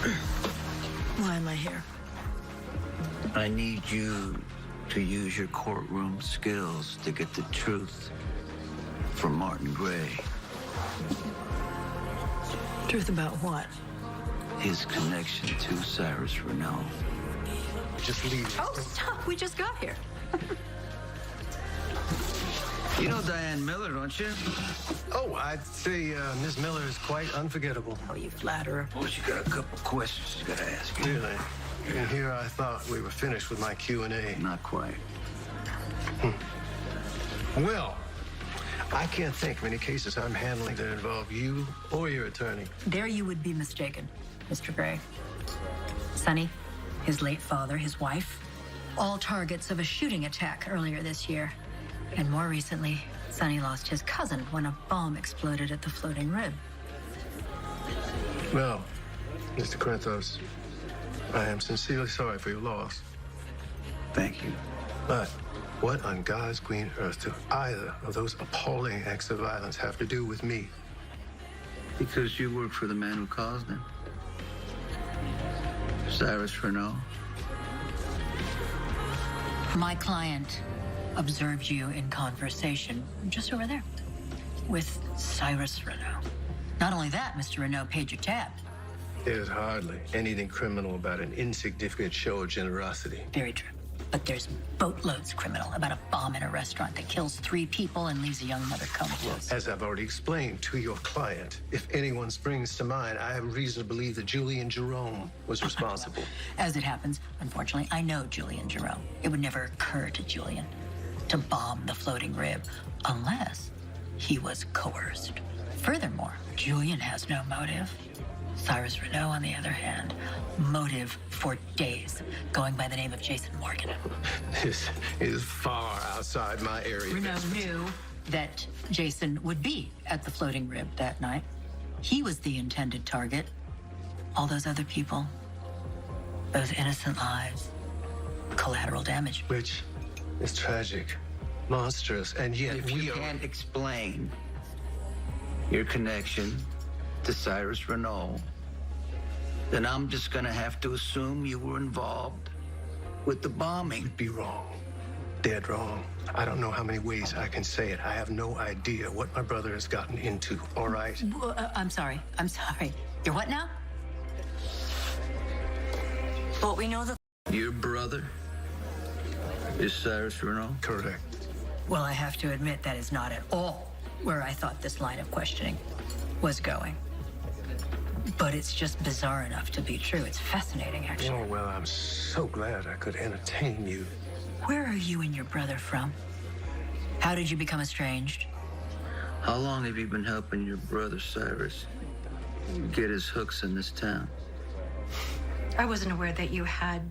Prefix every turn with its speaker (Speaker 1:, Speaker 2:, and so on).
Speaker 1: Why am I here?
Speaker 2: I need you to use your courtroom skills to get the truth from Martin Gray.
Speaker 1: Truth about what?
Speaker 2: His connection to Cyrus Renault.
Speaker 3: Just leave.
Speaker 1: Oh, stop. We just got here.
Speaker 2: You know Diane Miller, don't you?
Speaker 3: Oh, I'd say Miss Miller is quite unforgettable.
Speaker 1: Oh, you flatterer.
Speaker 2: Well, she got a couple questions she's got to ask you.
Speaker 3: Really? And here I thought we were finished with my Q&A.
Speaker 2: Not quite.
Speaker 3: Well, I can't think of any cases I'm handling that involve you or your attorney.
Speaker 1: There you would be mistaken, Mr. Gray. Sonny, his late father, his wife, all targets of a shooting attack earlier this year. And more recently, Sonny lost his cousin when a bomb exploded at the Floating Rib.
Speaker 3: Well, Mr. Corinthos, I am sincerely sorry for your loss.
Speaker 2: Thank you.
Speaker 3: But what on God's green earth do either of those appalling acts of violence have to do with me?
Speaker 2: Because you work for the man who caused them. Cyrus Renault.
Speaker 1: My client observed you in conversation just over there with Cyrus Renault. Not only that, Mr. Renault paid your tab.
Speaker 3: There's hardly anything criminal about an insignificant show of generosity.
Speaker 1: Very true. But there's boatloads criminal about a bomb in a restaurant that kills 3 people and leaves a young mother comatose.
Speaker 3: As I've already explained to your client, if anyone springs to mind, I have reason to believe that Julian Jerome was responsible.
Speaker 1: As it happens, unfortunately, I know Julian Jerome. It would never occur to Julian to bomb the Floating Rib unless he was coerced. Furthermore, Julian has no motive. Cyrus Renault, on the other hand, motive for days, going by the name of Jason Morgan.
Speaker 3: This is far outside my area.
Speaker 1: Renault knew that Jason would be at the Floating Rib that night. He was the intended target. All those other people, those innocent lives, collateral damage.
Speaker 3: Which is tragic, monstrous, and yet
Speaker 2: If you can't explain your connection to Cyrus Renault, then I'm just gonna have to assume you were involved with the bombing.
Speaker 3: Be wrong. Dead wrong. I don't know how many ways I can say it. I have no idea what my brother has gotten into, all right?
Speaker 1: I'm sorry. You're what now? But we know that...
Speaker 2: Your brother is Cyrus Renault?
Speaker 3: Correct.
Speaker 1: Well, I have to admit that is not at all where I thought this line of questioning was going. But it's just bizarre enough to be true. It's fascinating, actually.
Speaker 3: Oh, well, I'm so glad I could entertain you.
Speaker 1: Where are you and your brother from? How did you become estranged?
Speaker 2: How long have you been helping your brother Cyrus get his hooks in this town?
Speaker 4: I wasn't aware that you had